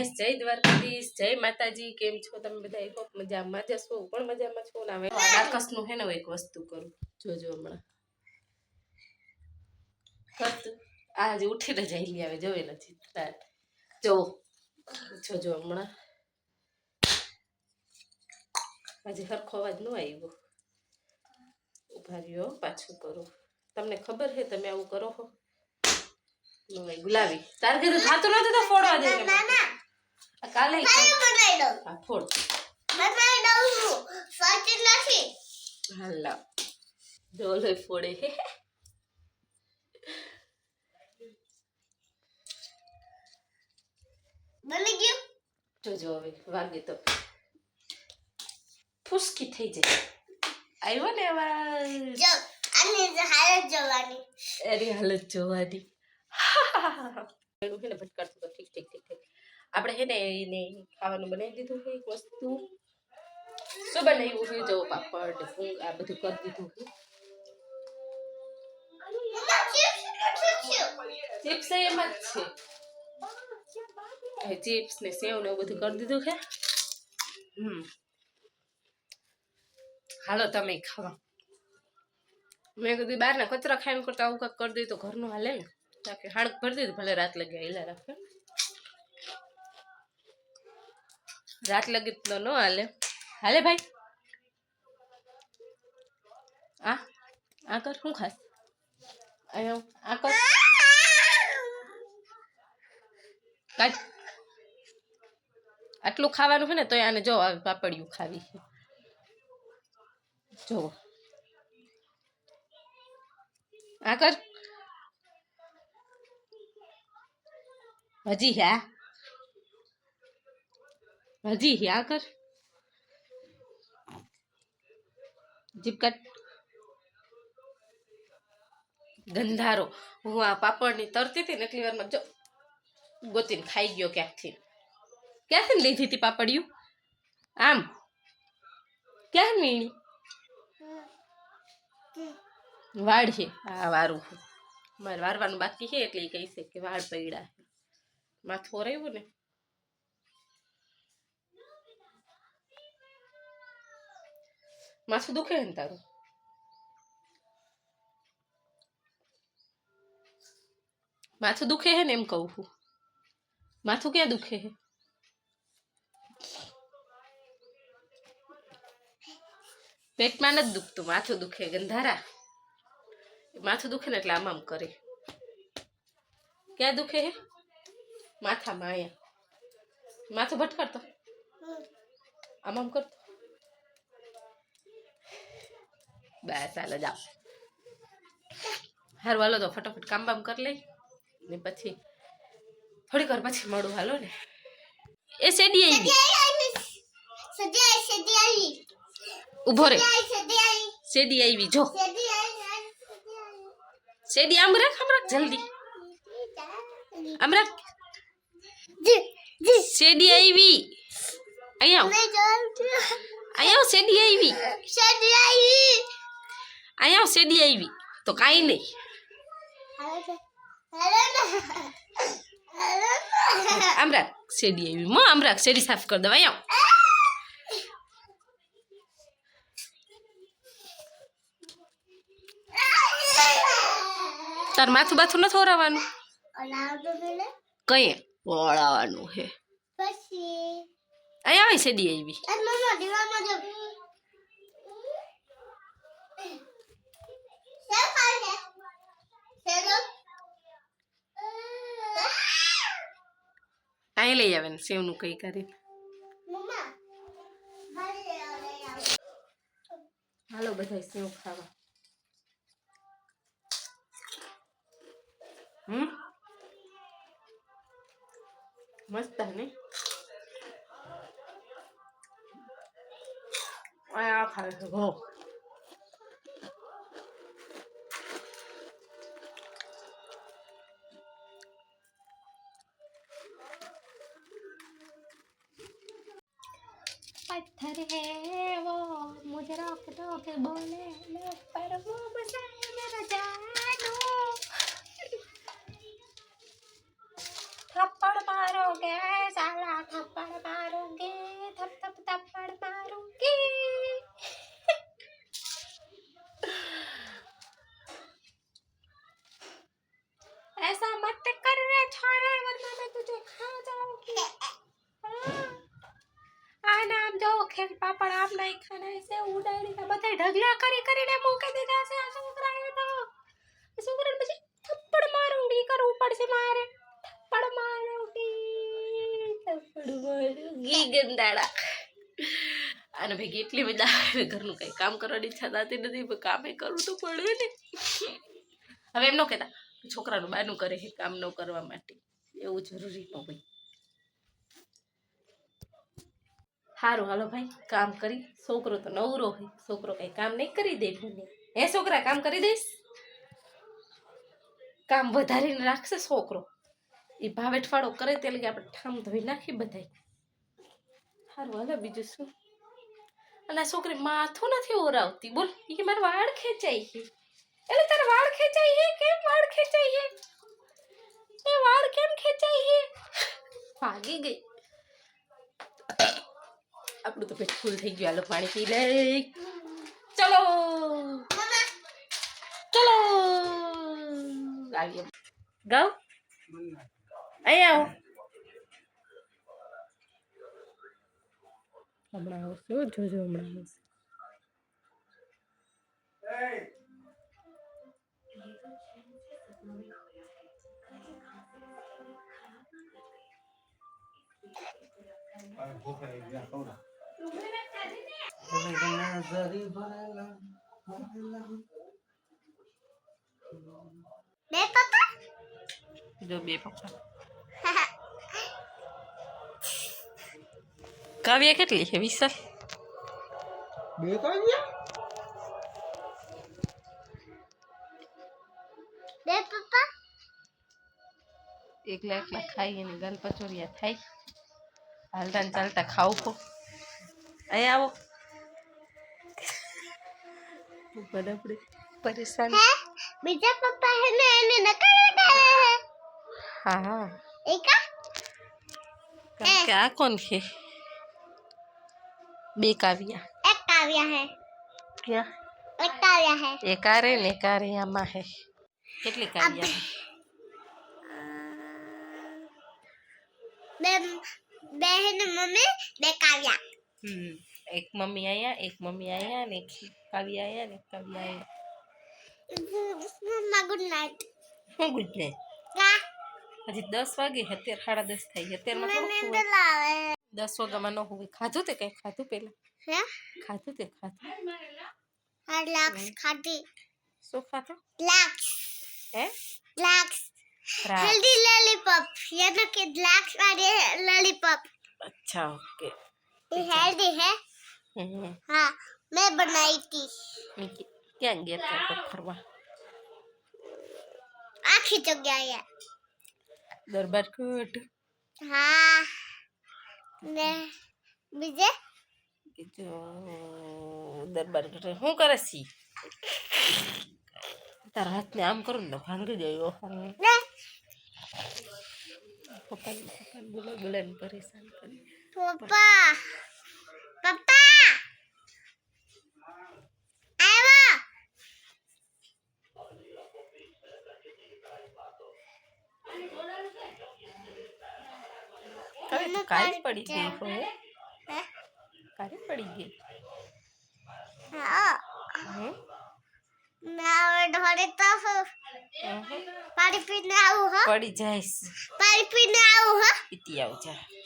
Guys, જય દ્વારકાધીશ, જય માતાજી. કેમ છો તમે બધા? આઈ હોપ મજામાં જ હશો. પણ મજામાં છો ને? હવે આકાશનું હે ને એક વસ્તુ કરું, જોજો હમણાં. આજે ઉઠીને જઈ આવે, જોવે નથી જો જોજો હમણાં. આજે સરખો અવાજ ન આવ્યો. ઉભા રહ્યો, પાછું કરું. તમને ખબર છે તમે આવું કરો છો? ગુલાબી તાર કીધું થાતું નથી તો ફોડવા દે. કાલે ફોડ હાલા ડોલે ફોડે. બની ગયું. જોજો હવે વાગે તો ફુસકી થઈ જાય. આવ્યો ને અવાજ. જો આની હાલત જોવાની. એની હાલત જોવાની. એનું છે ને ભટકાડતું તો ઠીક ઠીક ઠીક ઠીક. આપણે છે ને એને ખાવાનું બનાવી દીધું છે. એક વસ્તુ શું બનાવ્યું છે? જો પાપડ આ બધું કરી દીધું છે. ચિપ્સ એમાં જ છે. ચિપ્સ ને સેવ ને એવું બધું કરી દીધું છે. હાલો તમે ખાવા. મેં કીધું બહારના કચરા ખાઈને કરતા આવું કાંક કરી દઈ તો ઘરનું હાલે ને. તાકે હાડક ભરી દીધું, ભલે રાત લગી હિલા રાખે. રાત લગી તો ન હાલે. હાલે ભાઈ આ કર. શું ખાસ? આ કર કાંઈ આટલું ખાવાનું છે ને તો આને જો આવે પાપડિયું ખાવી છે. જો આ કર. હજી હજી આ કર. જીપ કાટ. ગંધારો. હું આ પાપડની તરતી હતી ને એટલી વારમાં જો ગોતીને ખાઈ ગયો. ક્યાંથી લીધી હતી પાપડિયું? આમ ક્યાં મીણી વાળ છે. આ વારું મારે વારવાનું બાકી છે એટલે એ કહી છે કે વાળ પડ્યા. માથું રહ્યું ને માથું દુખે ને તારું? માથું દુખે હે ને એમ કહું છું. માથું ક્યાં દુખે હે? પેટમાં નથી દુખતું, માથું દુખે. ગંધારા માથું દુખે ને એટલે આમ કરે. ક્યાં દુખે હે? માથામાં. અહીંયા માથું ભટકાડતો આમ કરતો. બસ ચાલો જાઓ. હારું હાલો તો ફટાફટ કામ બામ કરી લઈ ને પછી થોડીક વાર પછી મળું. હાલો ને. એ શેડી આવી. ઉભો રે. શેડી આવી. જો શેડી આમ રાખ જલ્દી. આમ રાખ. શેડી આવી. અહીંયા શેડી આવી. અહીંયા શેડી આવી તો કાંઈ નહીં. આમ રાખ. શેડી આવી. આમ રાખ. શેડી સાફ કરી દવા. અહીંયા તાર માથું બાથું નથી ઓરાવાનું. કઈ ઓળાવાનું હે? અહીંયા આવી શેડી આવી. અહીં લઈ આવે ને સેવનું કઈ કરીને. હાલો બધા સેવ ખાવા. મસ્ત ને આ ખાય છે. હો पत्थर है वो मुझे रोक रोक बोले पर वो बसाए मेरा जानू थप्पड़ मारोगे साला ખેલ પાપડ આમ નહીં ખાના છે ઉડાડી બધા ઢગલા કરીને મૂકી દીધા છે આ છોકરાએ તો છોકરાને પછી થપ્પડ મારુંગી કરવું પડશે મારે થપ્પડ મારુંગી ગંદાડા અને ભેગી એટલી મજા આવે ઘરનું કંઈ કામ કરવાની ઈચ્છા થતી નથી પણ કામે કરવું તો પડે ને હવે એમ ન કહેતા છોકરાનું બાનું કરે છે કામ ન કરવા માટે એવું જરૂરી ન હોય સારું હાલો ભાઈ કામ કરી છોકરો તો નવરો હોય છોકરો કઈ કામ નહીં કરી દે હે છોકરા કામ કરી દઈશ કામ વધારીને રાખશે છોકરો એ ભાવેઠવાડો કરે તે લગે આપણે ઠામ ધોઈ નાખી બધાય સારું હાલો બીજું શું અને આ છોકરી માથું નથી ઓરાવતી બોલ કે મારા વાળ ખેંચાઈ છે એટલે તારા વાળ ખેંચાઈ છે કેમ વાળ ખેંચાઈ છે એ વાળ કેમ ખેંચાઈ છે ભાગી ગઈ આપણું તો પેટ ફૂલ થઈ ગયું હાલો પાણી પી લે ચલો ચલો આવીએ ગાવ અહીંયા આવો હમણાં આવશે જોજો હમણાં આવશે બે પપ્પા જો બે પપ્પા કાવ્યા કેટલી છે વિશાલ બે કાવ્યા બે પપ્પા એકલા ખાઈ અને ગાલ પચોરિયા થાય હાલતા ને ચાલતા ખાવ ખો અહીંયા આવો આપણે પરેશાન બીજા પપ્પા હે ને એને નકલ લગાવે હે હા હા એકા કે આ કોણ છે બે કાવ્યા એક કાવ્યા હે ક્યાં એક કાવ્યા હે એક આરે ને એક આરે આમાં હે કેટલી કાવ્યા બે બે હે ને મમ્મી બે કાવ્યા એક મમ્મી આયા એક મમ્મી આયા ને એક કાવ્યા આયા ને એક કાવ્યા આયા મમ્મા ગુડ નાઈટ હું ગુડ નાઈટ કા હજી 10 વાગે અત્યારે 10:30 થઈ અત્યારમાં થોડું નીંદ લાવે 10 વાગ્યામાં ન હોય ખાધું તે કઈ ખાધું પેલા હે ખાધું તે ખાધું હા લાક્સ ખાધી શું ખાધું લાક્સ હે લાક્સ हेल्दी लॉलीपॉप यानी कि लाक्स वाले लॉलीपॉप अच्छा ओके ये हेल्दी है हाँ मैं बनाई थी क्या गया था फरवा आखी तो गया है दरबार कोट हाँ ने बीजे जो दरबार कोट હું કરે છી તારા હાથ ને આમ કરું ને ભાંગી જાય ने પપ્પા બોલો બોલે પરેશાન કરી पापा पापा आवा હવે તો કાળી પડી ગઈ હો કાળી પડી ગઈ हाँ मैं ढोरे तो पानी पीने आऊँ हाँ પડી જાઈશ पानी पीने आऊँ हाँ પીતી આવજા